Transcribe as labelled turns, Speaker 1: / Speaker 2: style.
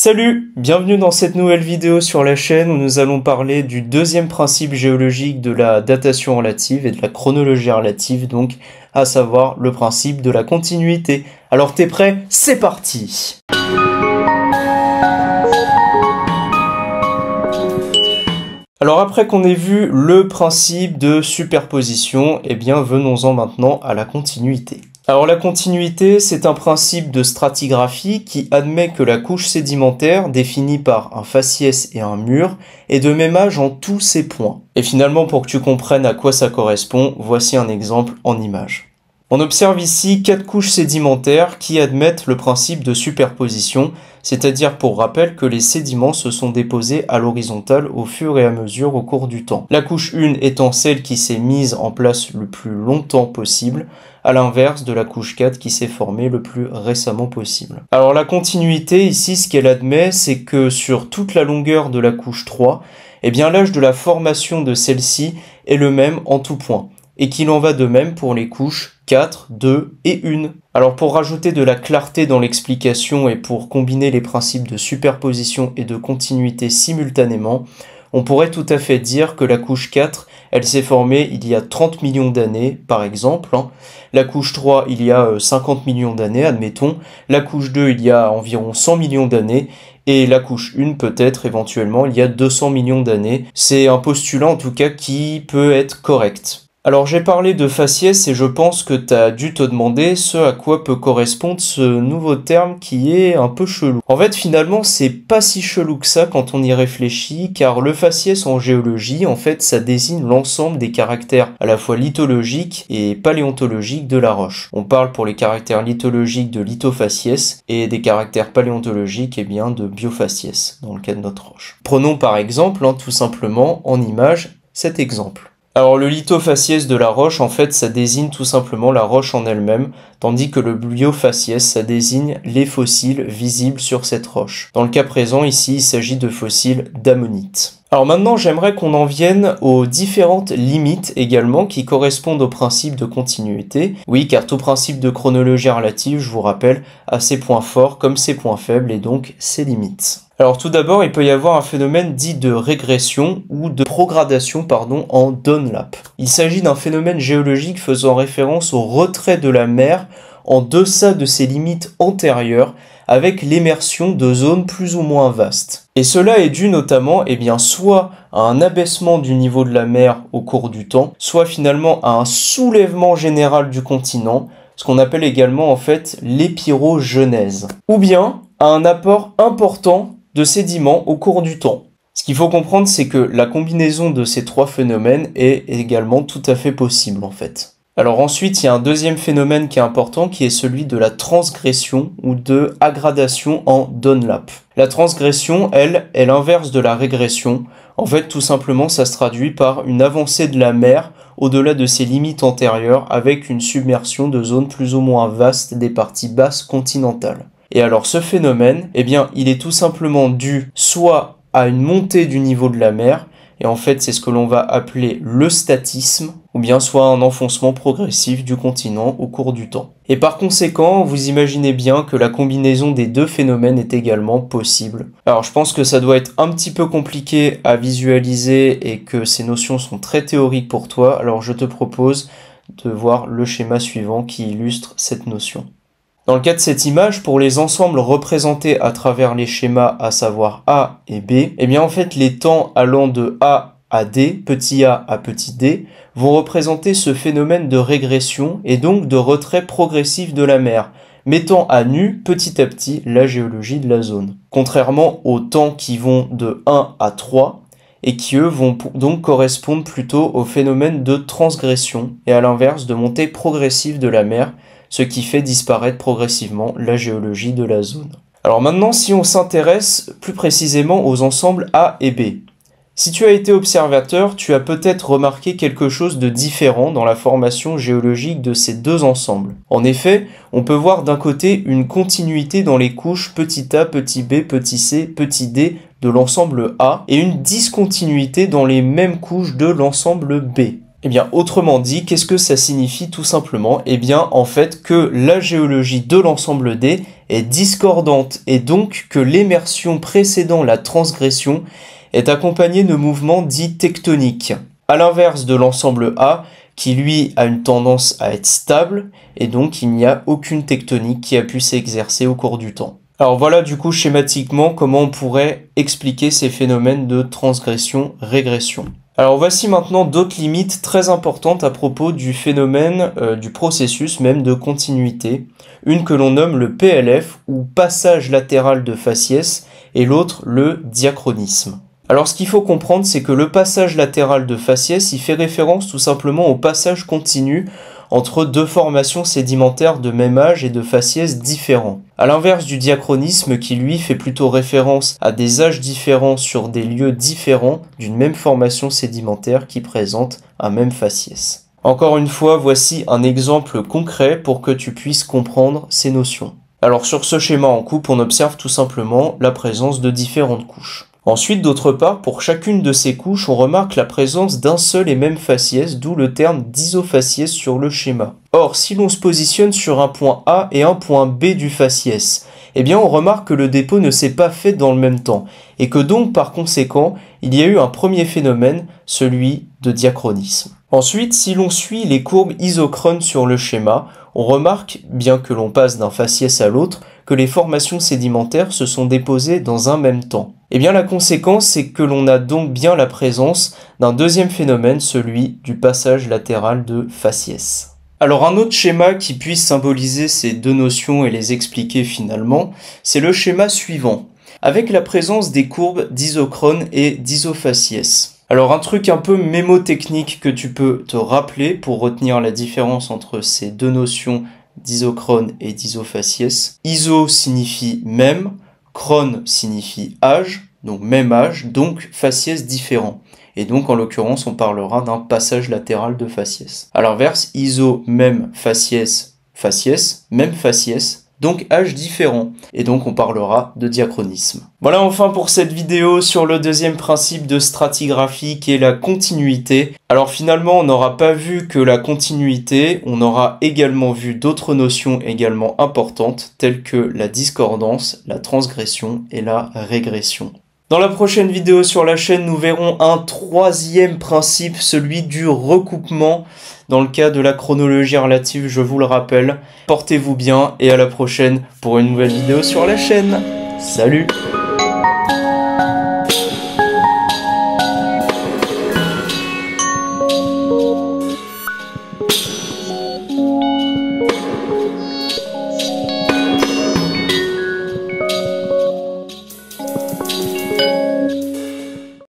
Speaker 1: Salut, bienvenue dans cette nouvelle vidéo sur la chaîne où nous allons parler du deuxième principe géologique de la datation relative et de la chronologie relative, donc à savoir le principe de la continuité. Alors t'es prêt? C'est parti! Alors après qu'on ait vu le principe de superposition, eh bien venons-en maintenant à la continuité. Alors la continuité, c'est un principe de stratigraphie qui admet que la couche sédimentaire, définie par un faciès et un mur, est de même âge en tous ses points. Et finalement, pour que tu comprennes à quoi ça correspond, voici un exemple en image. On observe ici 4 couches sédimentaires qui admettent le principe de superposition, c'est-à-dire pour rappel que les sédiments se sont déposés à l'horizontale au fur et à mesure au cours du temps. La couche 1 étant celle qui s'est mise en place le plus longtemps possible, à l'inverse de la couche 4 qui s'est formée le plus récemment possible. Alors la continuité ici, ce qu'elle admet, c'est que sur toute la longueur de la couche 3, eh bien l'âge de la formation de celle-ci est le même en tout point, et qu'il en va de même pour les couches 4, 2 et 1. Alors pour rajouter de la clarté dans l'explication et pour combiner les principes de superposition et de continuité simultanément, on pourrait tout à fait dire que la couche 4, elle s'est formée il y a 30 millions d'années, par exemple. La couche 3, il y a 50 millions d'années, admettons. La couche 2, il y a environ 100 millions d'années. Et la couche 1, peut-être, éventuellement, il y a 200 millions d'années. C'est un postulat, en tout cas, qui peut être correct. Alors j'ai parlé de faciès et je pense que tu as dû te demander ce à quoi peut correspondre ce nouveau terme qui est un peu chelou. En fait finalement c'est pas si chelou que ça quand on y réfléchit, car le faciès en géologie en fait ça désigne l'ensemble des caractères à la fois lithologiques et paléontologiques de la roche. On parle pour les caractères lithologiques de lithofaciès et des caractères paléontologiques eh bien de biofaciès dans le cas de notre roche. Prenons par exemple tout simplement en image cet exemple. Alors le lithofaciès de la roche, en fait, ça désigne tout simplement la roche en elle-même, tandis que le biofaciès, ça désigne les fossiles visibles sur cette roche. Dans le cas présent, ici, il s'agit de fossiles d'ammonite. Alors maintenant, j'aimerais qu'on en vienne aux différentes limites également qui correspondent au principe de continuité. Oui, car tout principe de chronologie relative, je vous rappelle, a ses points forts comme ses points faibles et donc ses limites. Alors tout d'abord, il peut y avoir un phénomène dit de régression ou de progradation en downlap. Il s'agit d'un phénomène géologique faisant référence au retrait de la mer en deçà de ses limites antérieures avec l'immersion de zones plus ou moins vastes. Et cela est dû notamment soit à un abaissement du niveau de la mer au cours du temps, soit finalement à un soulèvement général du continent, ce qu'on appelle également en fait l'épirogenèse, ou bien à un apport important de sédiments au cours du temps. Ce qu'il faut comprendre, c'est que la combinaison de ces trois phénomènes est également tout à fait possible en fait. Alors ensuite, il y a un deuxième phénomène qui est important, qui est celui de la transgression ou de aggradation en downlap. La transgression, elle, est l'inverse de la régression. En fait, tout simplement, ça se traduit par une avancée de la mer au-delà de ses limites antérieures avec une submersion de zones plus ou moins vastes des parties basses continentales. Et alors ce phénomène, il est tout simplement dû soit à une montée du niveau de la mer, et en fait c'est ce que l'on va appeler le statisme, ou bien soit un enfoncement progressif du continent au cours du temps. Et par conséquent, vous imaginez bien que la combinaison des deux phénomènes est également possible. Alors je pense que ça doit être un petit peu compliqué à visualiser et que ces notions sont très théoriques pour toi, alors je te propose de voir le schéma suivant qui illustre cette notion. Dans le cas de cette image, pour les ensembles représentés à travers les schémas, à savoir A et B, en fait, les temps allant de A à D, petit a à petit d, vont représenter ce phénomène de régression et donc de retrait progressif de la mer, mettant à nu petit à petit la géologie de la zone. Contrairement aux temps qui vont de 1 à 3, et qui eux vont donc correspondre plutôt au phénomène de transgression et à l'inverse de montée progressive de la mer, ce qui fait disparaître progressivement la géologie de la zone. Alors maintenant, si on s'intéresse plus précisément aux ensembles A et B. Si tu as été observateur, tu as peut-être remarqué quelque chose de différent dans la formation géologique de ces deux ensembles. En effet, on peut voir d'un côté une continuité dans les couches petit a, petit b, petit c, petit d de l'ensemble A et une discontinuité dans les mêmes couches de l'ensemble B. Eh bien, autrement dit, qu'est-ce que ça signifie tout simplement? Eh bien, en fait, que la géologie de l'ensemble D est discordante et donc que l'émersion précédant la transgression est accompagnée de mouvements dits tectoniques. À l'inverse de l'ensemble A, qui lui a une tendance à être stable, et donc il n'y a aucune tectonique qui a pu s'exercer au cours du temps. Alors voilà du coup schématiquement comment on pourrait expliquer ces phénomènes de transgression-régression. Alors voici maintenant d'autres limites très importantes à propos du phénomène, du processus même de continuité. Une que l'on nomme le PLF, ou passage latéral de faciès, et l'autre le diachronisme. Alors ce qu'il faut comprendre, c'est que le passage latéral de faciès, il fait référence tout simplement au passage continu entre deux formations sédimentaires de même âge et de faciès différents. À l'inverse du diachronisme qui lui fait plutôt référence à des âges différents sur des lieux différents d'une même formation sédimentaire qui présente un même faciès. Encore une fois, voici un exemple concret pour que tu puisses comprendre ces notions. Alors sur ce schéma en coupe, on observe tout simplement la présence de différentes couches. Ensuite, d'autre part, pour chacune de ces couches, on remarque la présence d'un seul et même faciès, d'où le terme d'isofaciès sur le schéma. Or, si l'on se positionne sur un point A et un point B du faciès, eh bien on remarque que le dépôt ne s'est pas fait dans le même temps, et que donc par conséquent, il y a eu un premier phénomène, celui de diachronisme. Ensuite, si l'on suit les courbes isochrones sur le schéma, on remarque, bien que l'on passe d'un faciès à l'autre, que les formations sédimentaires se sont déposées dans un même temps. Eh bien la conséquence, c'est que l'on a donc bien la présence d'un deuxième phénomène, celui du passage latéral de faciès. Alors un autre schéma qui puisse symboliser ces deux notions et les expliquer finalement, c'est le schéma suivant, avec la présence des courbes d'isochrone et d'isofaciès. Alors un truc un peu mémotechnique que tu peux te rappeler pour retenir la différence entre ces deux notions d'isochrone et d'isofaciès. Iso signifie même, chrone signifie âge, donc même âge, donc faciès différent. Et donc en l'occurrence on parlera d'un passage latéral de faciès. À l'inverse, iso, même faciès, faciès, même faciès, donc âge différent, et donc on parlera de diachronisme. Voilà enfin pour cette vidéo sur le deuxième principe de stratigraphie qui est la continuité. Alors finalement on n'aura pas vu que la continuité, on aura également vu d'autres notions également importantes telles que la discordance, la transgression et la régression. Dans la prochaine vidéo sur la chaîne, nous verrons un troisième principe, celui du recoupement dans le cas de la chronologie relative, je vous le rappelle. Portez-vous bien et à la prochaine pour une nouvelle vidéo sur la chaîne. Salut!